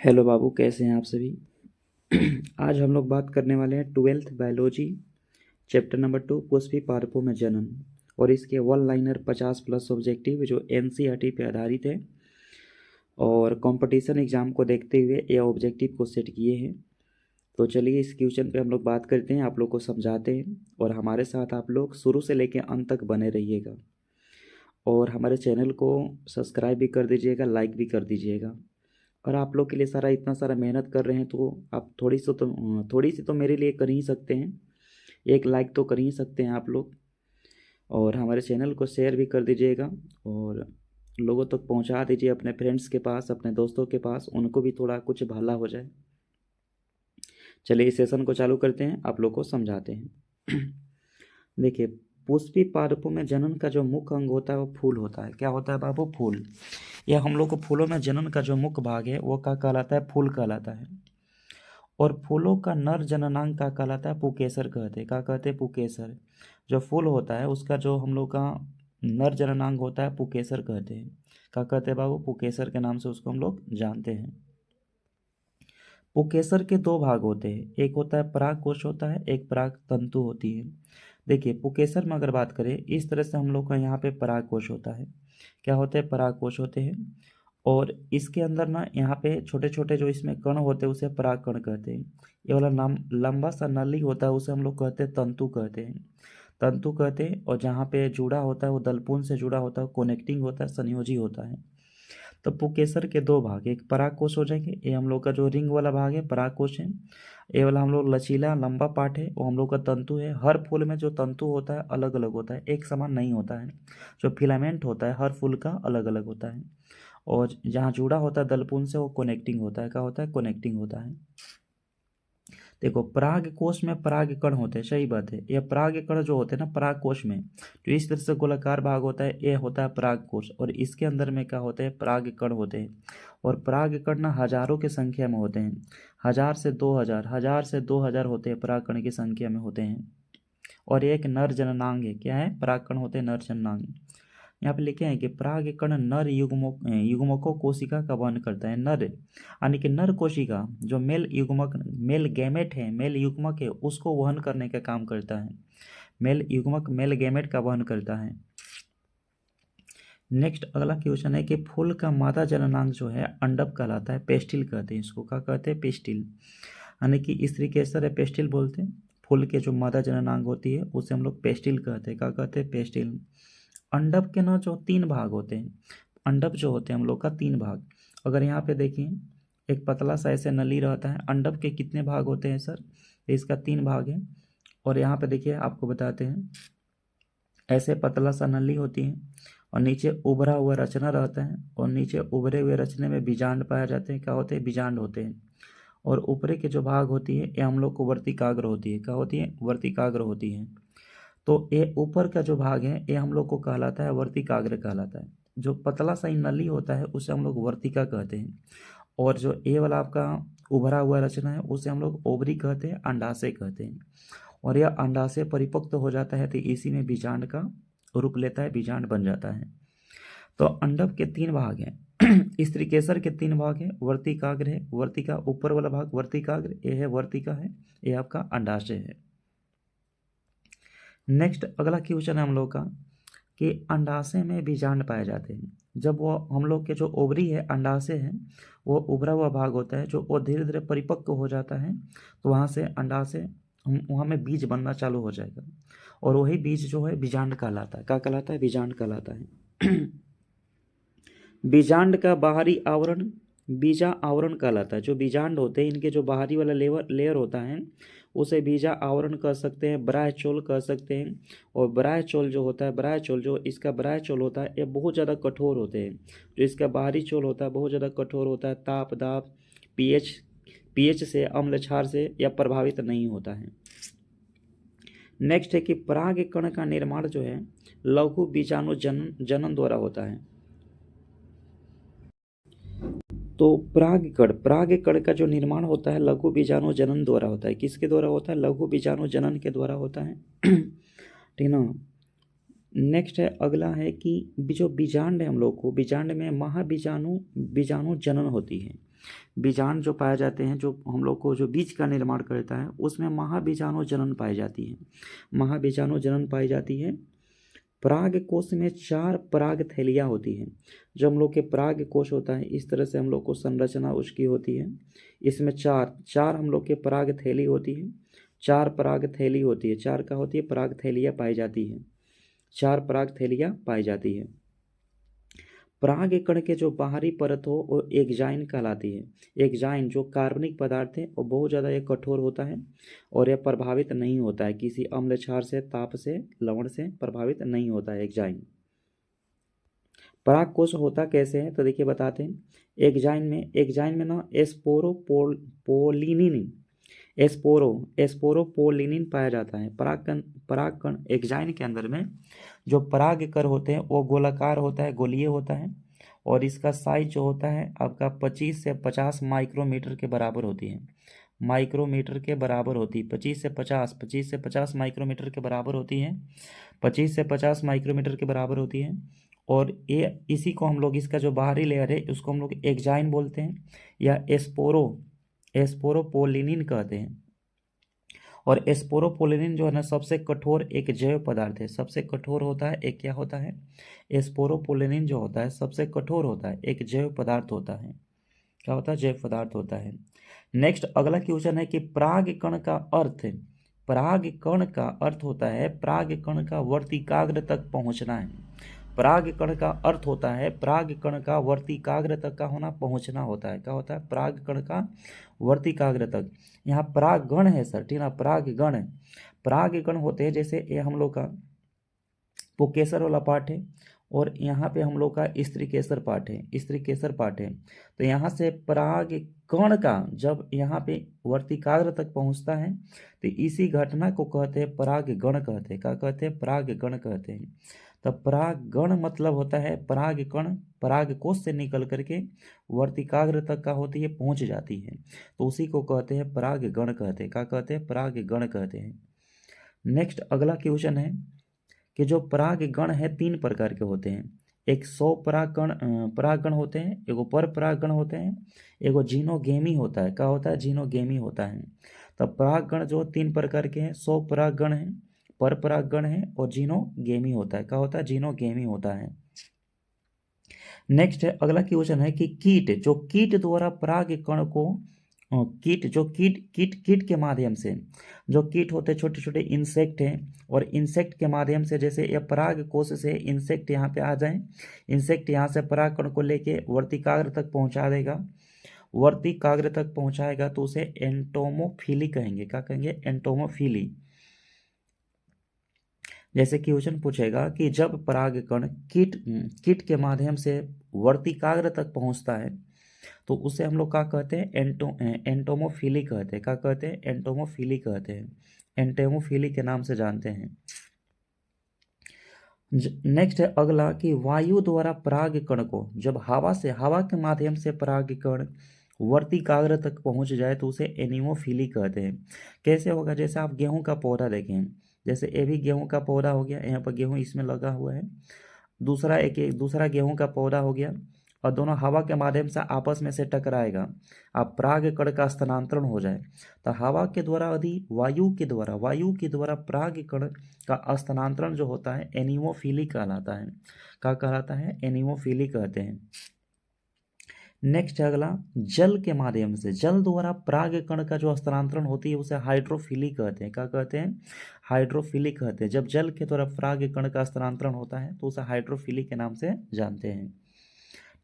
Hello बाबू, कैसे हैं आप सभी। आज हम लोग बात करने वाले हैं 12th biology chapter number 2 Pushpi पादपों में जनन और इसके वन लाइनर 50+ ऑब्जेक्टिव जो एनसीईआरटी पे आधारित है और कंपटीशन एग्जाम को देखते हुए ये ऑब्जेक्टिव को सेट किए हैं। तो चलिए इस क्वेश्चन पे हम लोग बात करते हैं, आप लोग को समझाते हैं और हमारे साथ आप लोग शुरू से लेकर अंत तक बने रहिएगा और हमारे चैनल को सब्सक्राइब भी कर दीजिएगा, लाइक भी कर दीजिएगा। और आप लोग के लिए सारा इतना सारा मेहनत कर रहे हैं तो आप थोड़ी सी तो मेरे लिए कर ही सकते हैं। एक लाइक तो कर ही सकते हैं आप लोग और हमारे चैनल को शेयर भी कर दीजिएगा और लोगों तक पहुंचा दीजिए, अपने फ्रेंड्स के पास, अपने दोस्तों के पास, उनको भी थोड़ा कुछ भला हो जाए। चलिए इस सेशन को चालू करते हैं, आप लोग को समझाते हैं। देखिए, पुष्पी पादपों में जनन का जो मुख्य अंग होता है वो फूल होता है। क्या होता है बाबू? फूल। यह हम लोग को फूलों में जनन का जो मुख्य भाग है वो क्या कहलाता है? फूल कहलाता है। और फूलों का नर जननांग का कहलाता है पुकेसर कहते हैं। क्या कहते हैं? पुकेसर। जो फूल होता है उसका जो हम लोग का नर जननांग होता है पुकेसर कहते हैं। क्या कहते हैं बाबू? पुकेसर के नाम से उसको हम लोग जानते हैं। पुकेसर के दो भाग होते हैं, एक होता है पराग कोश होता है, एक पराग तंतु होती है। देखिए, पुकेसर में अगर बात करें इस तरह से हम लोग का यहाँ पे पराग कोश होता है। क्या होते हैं? पराग कोश होते हैं। और इसके अंदर ना यहाँ पे छोटे छोटे जो इसमें कण होते हैं उसे पराग कण कहते हैं। ये वाला नाम लंबा सा नली होता है उसे हम लोग कहते हैं तंतु कहते हैं। तंतु कहते हैं। और जहाँ पे जुड़ा होता है वो दलपून से जुड़ा होता है, कनेक्टिंग होता है, संयोजी होता है। तो पुकेसर के दो भाग, एक पराग कोश हो जाएंगे, ये हम लोग का जो रिंग वाला भाग है पराग कोश है। ये वाला हम लोग लचीला लंबा पार्ट है वो हम लोग का तंतु है। हर फूल में जो तंतु होता है अलग अलग होता है, एक समान नहीं होता है। जो फिलामेंट होता है हर फूल का अलग अलग होता है। और जहाँ जुड़ा होता है दलपून से वो कनेक्टिंग होता है। क्या होता है? कनेक्टिंग होता है। देखो, पराग कोश में पराग कण होते हैं, सही बात है। ये पराग कण जो होते हैं ना पराग कोश में, जो इस तरह से गोलाकार भाग होता है ये होता है पराग कोश। और इसके अंदर में क्या होते हैं? पराग कण होते हैं। और पराग कण ना हजारों की संख्या में होते हैं। 1000 से 2000, 1000 से 2000 होते हैं पराग कण की संख्या में होते हैं। और एक नर जननांग है। क्या है? पराग कण होते हैं नर जननांग। यहाँ पे लिखे हैं कि परागकण नर युग्मकों कोशिका का वहन करता है। नर यानी कि नर कोशिका जो मेल युग्मक, मेल गैमेट है, मेल युग्मक है, उसको वहन करने का काम करता है। मेल युग्मक मेल गैमेट का वहन करता है। नेक्स्ट अगला क्वेश्चन है कि फूल का मादा जननांग जो है अंडप कहलाता है, पेस्टिल कहते हैं इसको। क्या कहते हैं? पेस्टिल। यानी कि स्त्री केसर है, पेस्टिल बोलते हैं। फूल के जो मादा जननांग होती है उसे हम लोग पेस्टिल कहते हैं। क्या कहते हैं? पेस्टिल। अंडप के ना जो 3 भाग होते हैं, अंडप जो होते हैं हम लोग का 3 भाग। अगर यहाँ पे देखिए एक पतला सा ऐसे नली रहता है। अंडप के कितने भाग होते हैं सर? इसका 3 भाग है। और यहाँ पे देखिए आपको बताते हैं, ऐसे पतला सा नली होती है और नीचे उभरा हुआ रचना रहता है और नीचे उभरे हुए रचने में बीजांड पाए जाते हैं। क्या होते हैं? बीजांड होते हैं। और ऊपरी के जो भाग होती है ये हम लोग को वर्तिकाग्र होती है। क्या होती है? वर्तिकाग्र होती है। तो ये ऊपर का जो भाग है ये हम लोग को कहलाता है वर्तिकाग्र कहलाता है। जो पतला सा नली होता है उसे हम लोग वर्तिका कहते हैं। और जो ये वाला आपका उभरा हुआ रचना है उसे हम लोग ओवरी कहते हैं, अंडाशय कहते हैं। और यह अंडाशय परिपक्व हो जाता है तो इसी में बीजांड का रूप लेता है, बीजांड बन जाता है। तो अंडक के 3 भाग हैं। स्त्रीकेसर के 3 भाग हैं। वर्तिकाग्र है, वर्तिका ऊपर वाला भाग वर्तिकाग्र, ये है वर्तिका है, ये आपका अंडाशय है। नेक्स्ट अगला क्वेश्चन है हम लोग का कि अंडाशय में बीजांड पाए जाते हैं। जब वो हम लोग के जो ओवरी है, अंडाशय है, वो उभरा हुआ भाग होता है, जो वो धीरे धीरे परिपक्व हो जाता है तो वहाँ से अंडाशय वहाँ में बीज बनना चालू हो जाएगा। और वही बीज जो है बीजांड कहलाता है। क्या कहलाता है? बीजांड कहलाता है। बीजांड का बाहरी आवरण बीजा आवरण कहलाता है। जो बीजांड होते हैं इनके जो बाहरी वाला लेयर होता है उसे बीजा आवरण कह सकते हैं, ब्राह्यचोल कह सकते हैं। और ब्राह्यचोल जो होता है, ब्राह्यचोल जो इसका ब्राह्यचोल होता है ये बहुत ज़्यादा कठोर होते हैं। जो इसका बाहरी चोल होता है बहुत ज़्यादा कठोर होता है, ताप दाप पीएच पीएच से, अम्ल क्षार से यह प्रभावित नहीं होता है। नेक्स्ट है कि पराग कण का निर्माण जो है लघु बीजाणु जनन द्वारा होता है। तो पराग कण का जो निर्माण होता है लघु बीजाणु जनन द्वारा होता है। किसके द्वारा होता है? लघु बीजाणु जनन के द्वारा होता है। ठीक ना। नेक्स्ट है, अगला है कि जो बीजांड है हम लोग को, बीजांड में महाबीजाणु बीजाणु जनन होती है। बीजांड जो पाए जाते हैं, जो हम लोग को जो बीज का निर्माण करता है, उसमें महाबीजाणु जनन पाई जाती है। महाबीजाणु जनन पाई जाती है। पराग कोश में 4 पराग थैलियाँ होती हैं। जो हम लोग के पराग कोश होता है, इस तरह से हम लोग को संरचना उसकी होती है। इसमें चार हम लोग के पराग थैली होती है। 4 पराग थैली होती है, 4 का होती है पराग थैलियाँ पाई जाती हैं। 4 पराग थैलियाँ पाई जाती है। पराग कण के जो बाहरी परत हो वो एक्जाइन कहलाती है। एक्जाइन जो कार्बनिक पदार्थ है वो बहुत ज़्यादा ये कठोर होता है और यह प्रभावित नहीं होता है किसी अम्ल क्षार से, ताप से, लवण से प्रभावित नहीं होता है एक्जाइन। परागकोश होता कैसे है तो देखिए बताते हैं। एक्जाइन में ना एस्पोरोपोलिनिन एस्पोरोपोलिनिन पाया जाता है। परागकण एक्जाइन के अंदर में जो परागकर होते हैं वो गोलाकार होता है, गोलीय होता है, और इसका साइज जो होता है आपका 25 से 50 माइक्रोमीटर के बराबर होती है। माइक्रोमीटर के बराबर होती है, 25 से 50 माइक्रोमीटर के बराबर होती है। 25 से 50 माइक्रोमीटर के बराबर होती है। और ये इसी को हम लोग, इसका जो बाहरी लेयर है उसको हम लोग एक्जाइन बोलते हैं या एस्पोरोपोलिनिन कहते हैं। और एस्पोरोपोलिनिन जो है ना सबसे कठोर एक जैव पदार्थ है। सबसे कठोर होता है एक, क्या होता है, एस्पोरोपोलिनिन जो होता है सबसे कठोर होता है, एक जैव पदार्थ होता है। क्या होता है, जैव पदार्थ होता है। नेक्स्ट अगला क्वेश्चन है कि पराग कण का अर्थ। पराग कण का अर्थ होता है पराग कण का वर्तिकाग्र तक पहुंचना है। पराग कण का अर्थ होता है पराग कण का वर्तिकाग्र तक का होना, पहुंचना होता है। क्या होता है, पराग कण का वर्तिकाग्र तक। यहाँ परागगण है सर, ठीक ना, परागगण है। परागगण होते हैं, जैसे ये हम लोग का पुकेसर वाला पार्ट है और यहाँ पे हम लोग का स्त्रीकेसर पार्ट है, स्त्रीकेसर पार्ट है। तो यहाँ से पराग कण का जब यहाँ पे वर्तिकाग्र तक पहुँचता है तो इसी घटना को कहते हैं परागगण कहते हैं। क्या कहते हैं, परागगण कहते हैं। तब परागगण मतलब होता है पराग कण पराग कोश से निकल करके वर्तिकाग्र तक का होती है, पहुँच जाती है, तो उसी को कहते हैं परागगण कहते हैं। क्या कहते हैं, परागगण कहते हैं। नेक्स्ट अगला क्वेश्चन है कि जो परागगण है 3 प्रकार के होते हैं। एक 100 परागगण होते हैं, एगो पर परागगण होते हैं, एगो जीनोगेमी होता है। क्या होता है, जीनोगेमी होता है। तब परागगण जो 3 प्रकार के हैं, 100 परागगण है, पर परागगण है और जीनोगेमी होता है। क्या होता है, जीनोगेमी होता है। नेक्स्ट है अगला क्वेश्चन है कि कीट द्वारा परागकण को कीट के माध्यम से, जो कीट होते छोटे छोटे इंसेक्ट हैं, और इंसेक्ट के माध्यम से, जैसे ये पराग कोश से इंसेक्ट यहाँ पे आ जाए, इंसेक्ट यहाँ से परागकण को लेके वर्तिकाग्र तक पहुँचा देगा, वर्तिकाग्र तक पहुँचाएगा तो उसे एंटोमोफिली कहेंगे। क्या कहेंगे, एंटोमोफिली। जैसे क्वेश्चन पूछेगा कि जब परागकण कीट के माध्यम से वर्तिकाग्र तक पहुंचता है तो उसे हम लोग क्या कहते हैं, एंटोमोफिली कहते हैं। क्या कहते हैं, एंटोमोफिली कहते हैं, एंटोमोफिली के नाम से जानते हैं। नेक्स्ट है अगला कि वायु द्वारा परागकण को जब हवा के माध्यम से परागकण वर्तिकाग्र तक पहुंच जाए तो उसे एनिमोफिली कहते हैं। कैसे होगा, जैसे आप गेहूं का पौधा देखें, जैसे ये भी गेहूं का पौधा हो गया, यहाँ पर गेहूं इसमें लगा हुआ है, दूसरा गेहूं का पौधा हो गया, और दोनों हवा के माध्यम से आपस में से टकराएगा, अब परागकण का स्थानांतरण हो जाए तो हवा के द्वारा यदि वायु के द्वारा परागकण का स्थानांतरण जो होता है एनिमोफिली कहलाता है। क्या कहलाता है, एनिमोफिली कहते हैं। नेक्स्ट है अगला, जल के माध्यम से, जल द्वारा परागकण का जो स्थानांतरण होती है उसे हाइड्रोफिली कहते हैं। क्या कहते हैं, हाइड्रोफिली कहते हैं। जब जल के द्वारा परागकण का स्थानांतरण होता है तो उसे हाइड्रोफिली के नाम से जानते हैं।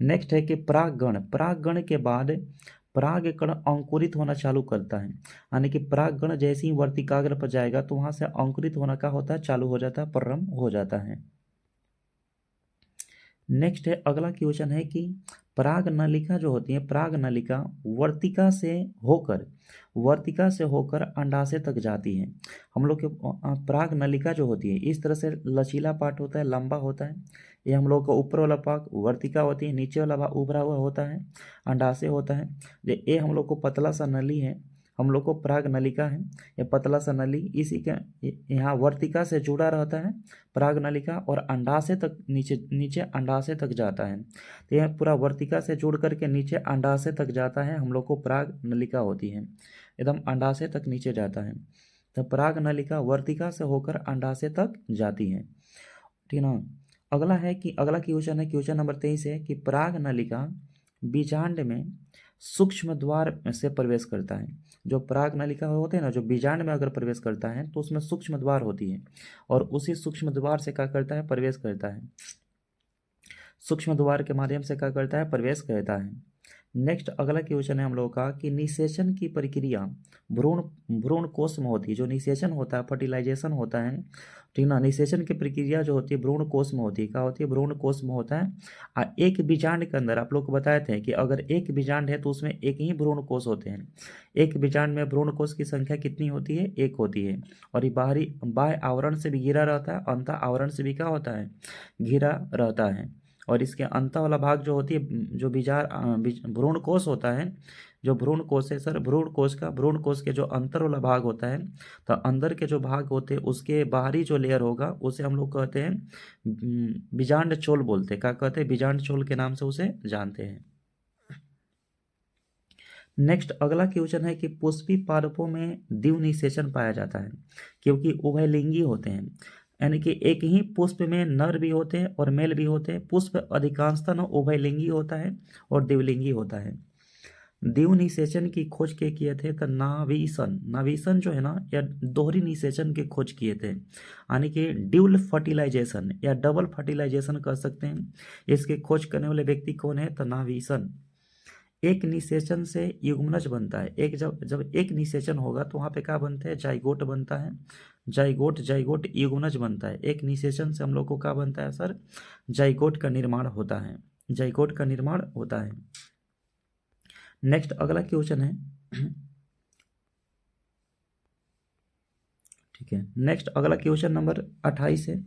नेक्स्ट है कि परागगण के बाद परागकण अंकुरित होना चालू करता है, यानी कि परागकण जैसे ही वर्तिकाग्र पर जाएगा तो वहां से अंकुरित होना का होता है, चालू हो जाता है, प्रारंभ हो जाता है। नेक्स्ट है अगला क्वेश्चन है कि पराग नलिका जो होती है, पराग नलिका वर्तिका से होकर अंडाशय तक जाती है। हम लोग के पराग नलिका जो होती है इस तरह से लचीला पार्ट होता है, लंबा होता है। ये हम लोग का ऊपर वाला पार्ट वर्तिका होती है, नीचे वाला उभरा हुआ होता है, अंडाशय होता है। ये हम लोग को पतला सा नली है, हम लोग को पराग नलिका है, ये पतला सा नली, इसी के यहाँ वर्तिका से जुड़ा रहता है पराग नलिका, और अंडाशय तक नीचे नीचे अंडाशय तक जाता है। तो यह पूरा वर्तिका से जुड़ करके नीचे अंडाशय तक जाता है, हम लोग को पराग नलिका होती है, एकदम अंडाशय तक नीचे जाता है। तो पराग नलिका वर्तिका से होकर अंडाशय तक जाती है, ठीक ना। अगला है कि अगला क्वेश्चन है, क्वेश्चन नंबर 23 है कि पराग नलिका बीजांड में सूक्ष्म द्वार से प्रवेश करता है। जो पराग नलिका होते हैं ना, जो बीजांड में अगर प्रवेश करता है तो उसमें सूक्ष्म द्वार होती है, और उसी सूक्ष्म द्वार से क्या करता है, प्रवेश करता है, सूक्ष्म द्वार के माध्यम से क्या करता है, प्रवेश करता है। नेक्स्ट अगला क्वेश्चन है हम लोग का कि निषेचन की प्रक्रिया भ्रूण भ्रूण कोश में होती है। जो निषेचन होता है, फर्टिलाइजेशन होता है, ठीक ना, निषेचन की प्रक्रिया जो होती है भ्रूण कोश में होती है। क्या होती है, भ्रूण कोश में होता है। एक बीजांड के अंदर आप लोग को बताए थे कि अगर एक बीजांड है तो उसमें एक ही भ्रूण कोश होते हैं। एक बीजांड में भ्रूण कोश की संख्या कितनी होती है, एक होती है, और ये बाहरी बाह्य आवरण से भी घिरा रहता है, अंतः आवरण से भी क्या होता है, घिरा रहता है। और इसके अंत वाला भाग जो होती है, जो भ्रूण कोश होता है, जो भ्रूण कोश है सर, भ्रूण कोश के जो अंतर वाला भाग होता है, तो अंदर के जो भाग होते हैं उसके बाहरी जो लेयर होगा उसे हम लोग कहते हैं बीजांड चोल बोलते हैं। क्या कहते हैं, बीजांड चोल के नाम से उसे जानते हैं। नेक्स्ट अगला क्वेश्चन है कि पुष्पी पादपों में द्विव निषेचन पाया जाता है, क्योंकि उभयलिंगी होते हैं, यानी कि एक ही पुष्प में नर भी होते हैं और मेल भी होते हैं। पुष्प अधिकांशतः उभयलिंगी होता है और द्विलिंगी होता है। द्विव निषेचन की खोज के किए थे तो नाभिसन जो है ना, या दोहरी निषेचन की खोज किए थे, यानी कि ड्यूल फर्टिलाइजेशन या डबल फर्टिलाइजेशन कर सकते हैं। इसके खोज करने वाले व्यक्ति कौन है, तो नाभिसन। एक निषेचन से युग्मनज बनता है। एक जब एक निषेचन होगा तो वहाँ पे क्या बनता है, जाइगोट बनता है, जाइगोट युग्मनज बनता है। एक निषेचन से हम लोग को क्या बनता है सर, जाइगोट का निर्माण होता है, जाइगोट का निर्माण होता है। नेक्स्ट अगला क्वेश्चन है, ठीक है, नेक्स्ट अगला क्वेश्चन नंबर 28 है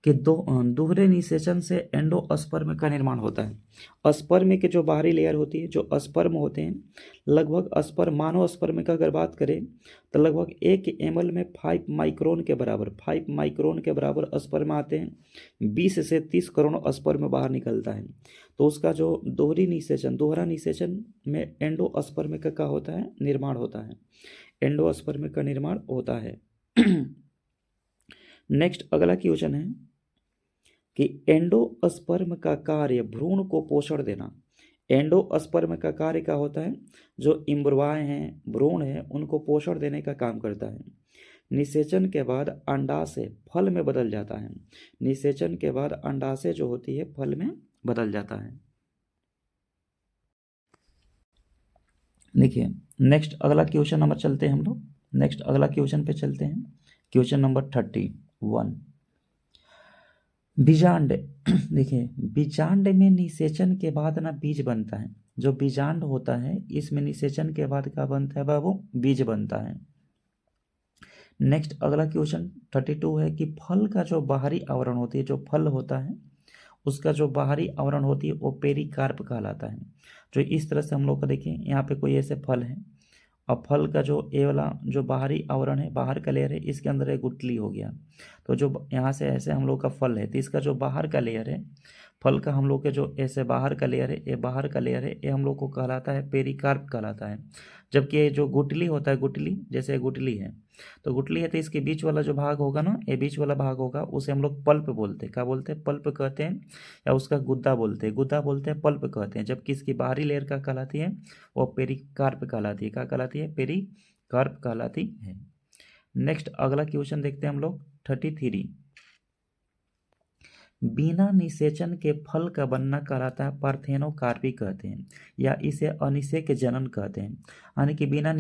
कि दोहरे निषेचन से एंडोस्पर्म का निर्माण होता है। स्पर्म के जो बाहरी लेयर होती है, जो स्पर्म होते हैं, लगभग स्पर्म, मानव स्पर्म का अगर बात करें तो लगभग 1 ml में 5 माइक्रोन के बराबर स्पर्म आते हैं। 20 से 30 करोड़ स्पर्म बाहर निकलता है। तो उसका जो दोहरा निषेचन में एंडोस्पर्म का क्या होता है, निर्माण होता है, एंडोस्पर्म का निर्माण होता है। नेक्स्ट अगला क्वेश्चन है कि एंडोस्पर्म का कार्य भ्रूण को पोषण देना। एंडोस्पर्म का कार्य क्या होता है, जो इम्ब्रवाय हैं, भ्रूण हैं, उनको पोषण देने का काम करता है। निषेचन के बाद अंडाशय फल में बदल जाता है। निषेचन के बाद अंडाशय जो होती है फल में बदल जाता है। देखिए नेक्स्ट अगला क्वेश्चन नंबर चलते हैं हम लोग, नेक्स्ट अगला क्वेश्चन पे चलते हैं। Question number 31, बीजांड। देखिए बीजांड में निषेचन के बाद ना बीज बनता है। जो बीजांड होता है इसमें निषेचन के बाद क्या बनता है बाबू, बीज बनता है। नेक्स्ट अगला क्वेश्चन 32 है कि फल का जो बाहरी आवरण होती है, जो फल होता है उसका जो बाहरी आवरण होती है वो पेरिकार्प कहलाता है। जो इस तरह से हम लोग को देखिए यहाँ पे कोई ऐसे फल है, और फल का जो ये वाला जो बाहरी आवरण है, बाहर का लेयर है, इसके अंदर एक गुठली हो गया। तो जो यहाँ से ऐसे हम लोग का फल है, तो इसका जो बाहर का लेयर है, फल का हम लोग के जो ऐसे बाहर का लेयर है, ये बाहर का लेयर है, ये हम लोग को कहलाता है पेरिकार्प कहलाता है। जबकि ये जो गुठली होता है, गुठली जैसे गुठली है, तो गुठली है तो इसके बीच वाला जो भाग होगा ना, ये बीच वाला भाग होगा, उसे हम लोग पल्प बोलते हैं। क्या बोलते हैं, पल्प कहते हैं, या उसका गुद्दा बोलते हैं, पल्प कहते हैं। जबकि इसकी बाहरी लेयर का कहलाती है वो पेरिकार्प कहलाती है। क्या कहलाती है, पेरिकार्प कहलाती है। नेक्स्ट अगला क्वेश्चन देखते हैं हम लोग 33, बिना निषेचन के फल का बनना कहलाता है पार्थेनोकार्पी कहते हैं, या इसे अनिषेक जनन कहते हैं। यानी कि बिना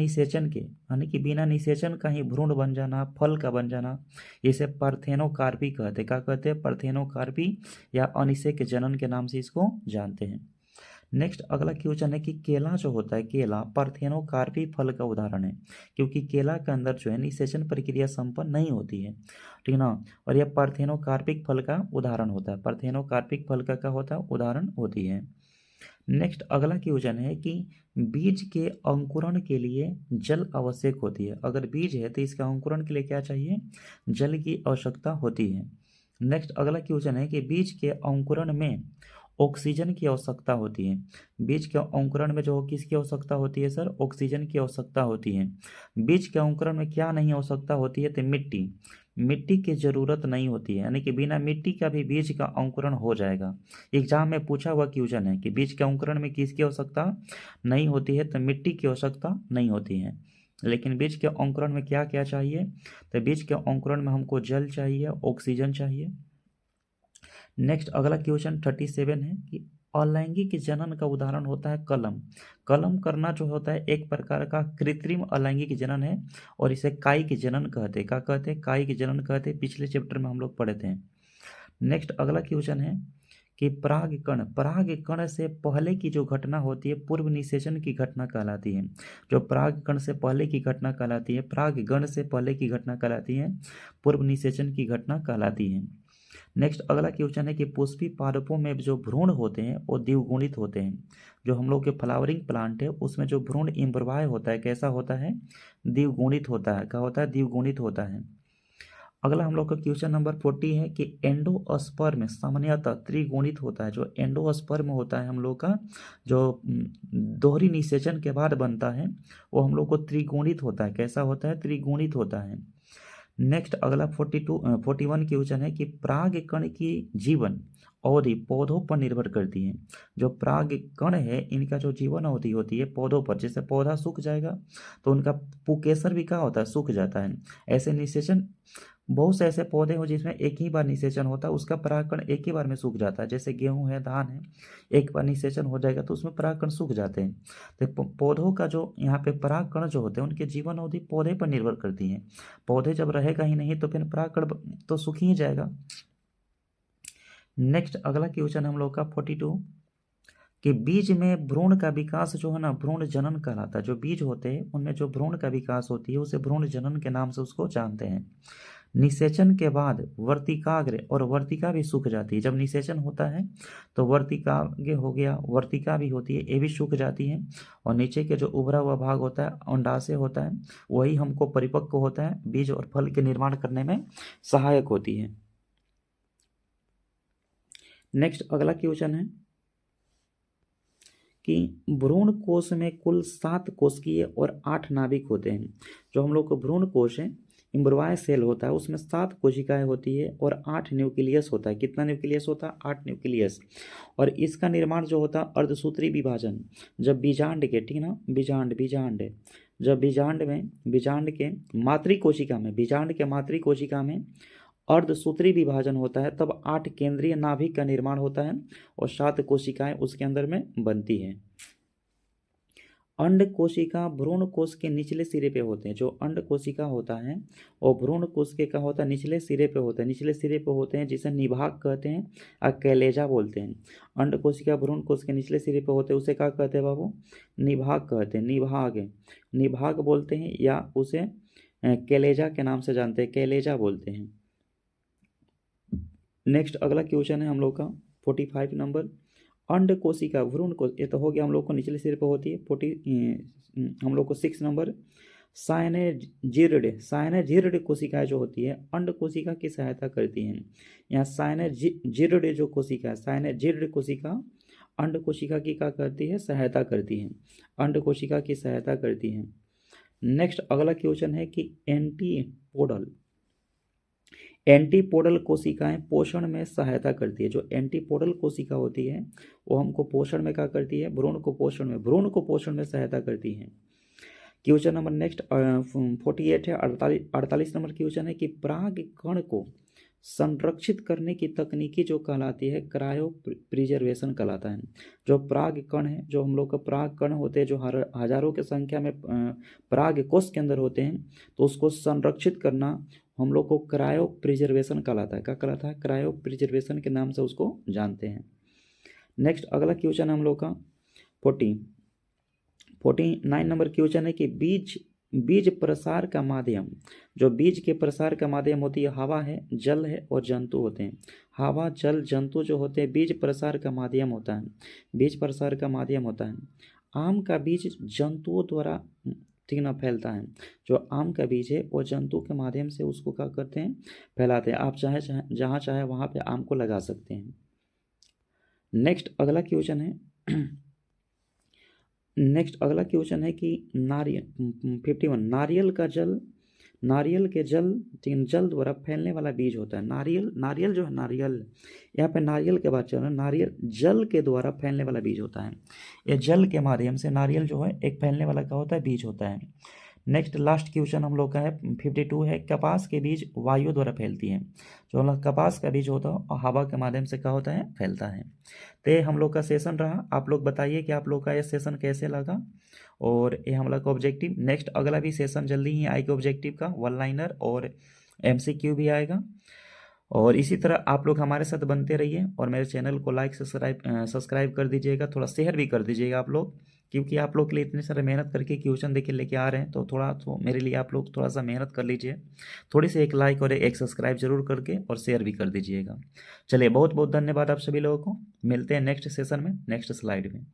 निषेचन का ही भ्रूण बन जाना, फल का बन जाना, इसे पार्थेनोकार्पी कहते हैं। क्या कहते हैं, पार्थेनोकार्पी या अनिषेक जनन के नाम से इसको जानते हैं। नेक्स्ट अगला क्वेश्चन है कि केला जो होता है, केला पार्थेनोकार्पी फल का उदाहरण है, क्योंकि केला के अंदर जो है निषेचन प्रक्रिया संपन्न नहीं होती है, ठीक ना, और यह पार्थेनोकार्पिक फल का उदाहरण होता है। पार्थेनोकार्पिक फल का क्या होता है, उदाहरण होती है। नेक्स्ट अगला क्वेश्चन है कि बीज के अंकुरण के लिए जल आवश्यक होती है। अगर बीज है तो इसके अंकुरण के लिए क्या चाहिए? जल की आवश्यकता होती है। नेक्स्ट अगला क्वेश्चन है कि बीज के अंकुरण में ऑक्सीजन की आवश्यकता होती है। बीज के अंकुरण में जो किसकी आवश्यकता होती है सर? ऑक्सीजन की आवश्यकता होती है। बीज के अंकुरण में क्या नहीं आवश्यकता होती है? तो मिट्टी, मिट्टी की जरूरत नहीं होती है, यानी कि बिना मिट्टी का भी बीज का अंकुरण हो जाएगा। एग्जाम में पूछा हुआ क्वेश्चन है कि बीज के अंकुरण में किसकी आवश्यकता नहीं होती है? तो मिट्टी की आवश्यकता नहीं होती है। लेकिन बीज के अंकुरण में क्या क्या चाहिए? तो बीज के अंकुरण में हमको जल चाहिए, ऑक्सीजन चाहिए। नेक्स्ट अगला क्वेश्चन 37 है कि अलैंगिक जनन का उदाहरण होता है कलम। कलम करना जो होता है एक प्रकार का कृत्रिम अलैंगिक जनन है और इसे कायिक जनन कहते हैं। क्या कहते हैं? कायिक जनन कहते हैं। पिछले चैप्टर में हम लोग पढ़े थे। नेक्स्ट अगला क्वेश्चन है कि परागकण, परागकण से पहले की जो घटना होती है पूर्व निषेचन की घटना कहलाती है। जो परागकण से पहले की घटना कहलाती है, परागगण से पहले की घटना कहलाती है, पूर्व निषेचन की घटना कहलाती है। नेक्स्ट अगला क्वेश्चन है कि पुष्पी पादपों में जो भ्रूण होते हैं वो द्विगुणित होते हैं। जो हम लोग के फ्लावरिंग प्लांट है उसमें जो भ्रूण इम्बरवाय होता है कैसा होता है? द्विगुणित होता है। क्या होता है? द्विगुणित होता है। अगला हम लोग का क्वेश्चन नंबर 40 है कि एंडोस्पर्म सामान्यतः त्रिगुणित होता है। जो एंडोस्पर्म होता है हम लोग का, जो दोहरी निषेचन के बाद बनता है, वो हम लोग को त्रिगुणित होता है। कैसा होता है? त्रिगुणित होता है। नेक्स्ट अगला 41 क्वेश्चन है कि परागकण की जीवन अवधि पौधों पर निर्भर करती है। जो परागकण है इनका जो जीवन अवधि होती है पौधों पर, जैसे पौधा सूख जाएगा तो उनका पुकेसर भी क्या होता है? सूख जाता है। ऐसे निषेचन बहुत से ऐसे पौधे हो जिसमें एक ही बार निषेचन होता है, उसका परागकण एक ही बार में सूख जाता है। जैसे गेहूं है, धान है, एक बार निषेचन हो जाएगा तो उसमें परागकण सूख जाते हैं। तो पौधों का जो यहाँ पे परागकण जो होते हैं उनके जीवन अवधि पौधे पर निर्भर करती है। पौधे जब रहेगा ही नहीं तो फिर परागकण तो सूख ही जाएगा। नेक्स्ट अगला क्वेश्चन हम लोग का 42 कि बीज में भ्रूण का विकास जो है ना, भ्रूण जनन कहलाता है। जो बीज होते हैं उनमें जो भ्रूण का विकास होती है उसे भ्रूण जनन के नाम से उसको जानते हैं। निषेचन के बाद वर्तिकाग्र और वर्तिका भी सूख जाती है। जब निषेचन होता है तो वर्तिकाग्र हो गया, वर्तिका भी होती है, ये भी सूख जाती है। और नीचे के जो उभरा हुआ भाग होता है अंडाशय होता है, वही हमको परिपक्व होता है, बीज और फल के निर्माण करने में सहायक होती है। नेक्स्ट अगला क्वेश्चन है कि भ्रूण कोश में कुल 7 कोशिकीय और 8 नाभिक होते हैं। जो हम लोग को भ्रूण कोश है, इम्ब्रवाय सेल होता है, उसमें 7 कोशिकाएं होती है और 8 न्यूक्लियस होता है। कितना न्यूक्लियस होता है? 8 न्यूक्लियस। और इसका निर्माण जो होता है अर्धसूत्री विभाजन, जब बीजांड के, ठीक ना, बीजांड बीजांड जब बीजांड के मातृ कोशिका में, बीजांड के मातृ कोशिका में अर्धसूत्री विभाजन होता है तब 8 केंद्रीय नाभिक का निर्माण होता है और 7 कोशिकाएं उसके अंदर में बनती हैं। अंड कोशिका भ्रूण कोश के निचले सिरे पे होते हैं। जो अंड कोशिका होता है और भ्रूण कोश के का होता है निचले सिरे पे होते हैं, निचले सिरे पे होते हैं, जिसे निभाग कहते हैं और कैलेजा बोलते हैं। अंड कोशिका भ्रूण कोश के निचले सिरे पे होते हैं उसे क्या कहते हैं बाबू? निभाग कहते हैं। निभाग बोलते हैं या उसे कैलेजा के नाम से जानते हैं, कैलेजा बोलते हैं। नेक्स्ट अगला क्वेश्चन है हम लोग का 45 नंबर, अंड कोशिका भ्रूण कोश, ये तो हो गया हम लोग को निचले सिर पर होती है। 40 हम लोग को 6 नंबर साइनेजिर्ड कोशिकाएं जो होती है अंड कोशिका की सहायता करती हैं। यहाँ साइनेजिर्ड जो कोशिका है, साइनेजिर्ड कोशिका अंड कोशिका की क्या करती है? सहायता करती है, अंड कोशिका की सहायता करती है। नेक्स्ट अगला क्वेश्चन है कि एंटीपोडल कोशिकाएं पोषण में सहायता करती है। जो एंटीपोडल कोशिका होती है वो हमको पोषण में क्या करती है? भ्रूण को पोषण में सहायता करती है। क्वेश्चन नंबर नेक्स्ट 48 है, 48 नंबर क्वेश्चन है कि पराग कण को संरक्षित करने की तकनीकी जो कहलाती है क्रायो प्रिजर्वेशन कहलाता है। जो पराग कण है, जो हम लोग का पराग कण होते हैं, जो हजारों की संख्या में पराग कोश के अंदर होते हैं, तो उसको संरक्षित करना हम लोग को क्रायो प्रिजर्वेशन कहलाता है। क्या कहलाता है? क्रायो प्रिजर्वेशन के नाम से उसको जानते हैं। नेक्स्ट अगला क्वेश्चन हम लोग का 49 नंबर क्वेश्चन है कि बीज बीज प्रसार का माध्यम, जो बीज के प्रसार का माध्यम होती है हवा है, जल है और जंतु होते हैं। हवा, जल, जंतु जो होते हैं बीज प्रसार का माध्यम होता है, बीज प्रसार का माध्यम होता है। आम का बीज जंतुओं द्वारा ठीक ना फैलता है। जो आम का बीज है वो जंतु के माध्यम से उसको क्या करते हैं, फैलाते हैं। आप चाहे जहाँ चाहे वहाँ पे आम को लगा सकते हैं। नेक्स्ट अगला क्वेश्चन है नेक्स्ट अगला क्वेश्चन है कि नारियल 51 नारियल के जल जल द्वारा फैलने वाला बीज होता है। नारियल जो है, नारियल, यहाँ पे नारियल के बात चल रहा है। नारियल जल के द्वारा फैलने वाला बीज होता है। ये जल के माध्यम से नारियल जो है एक फैलने वाला क्या होता है, बीज होता है। नेक्स्ट लास्ट क्वेश्चन हम लोग का है 52 है, कपास के बीज वायु द्वारा फैलती है। जो हम लोग कपास का बीज होता है और हवा के माध्यम से क्या होता है, फैलता है। तो ये हम लोग का सेशन रहा। आप लोग बताइए कि आप लोग का ये सेशन कैसे लगा, और ये हम लोग का ऑब्जेक्टिव। नेक्स्ट अगला भी सेशन जल्दी ही आएगा ऑब्जेक्टिव का, वन लाइनर और MCQ भी आएगा। और इसी तरह आप लोग हमारे साथ बनते रहिए और मेरे चैनल को लाइक सब्सक्राइब कर दीजिएगा, थोड़ा शेयर भी कर दीजिएगा आप लोग, क्योंकि आप लोग के लिए इतने सारे मेहनत करके क्वेश्चन देखिए लेके आ रहे हैं। तो थोड़ा तो मेरे लिए आप लोग थोड़ा सा मेहनत कर लीजिए, थोड़ी सी एक लाइक और एक सब्सक्राइब जरूर करके और शेयर भी कर दीजिएगा। चलिए, बहुत बहुत धन्यवाद आप सभी लोगों को। मिलते हैं नेक्स्ट सेशन में, नेक्स्ट स्लाइड में।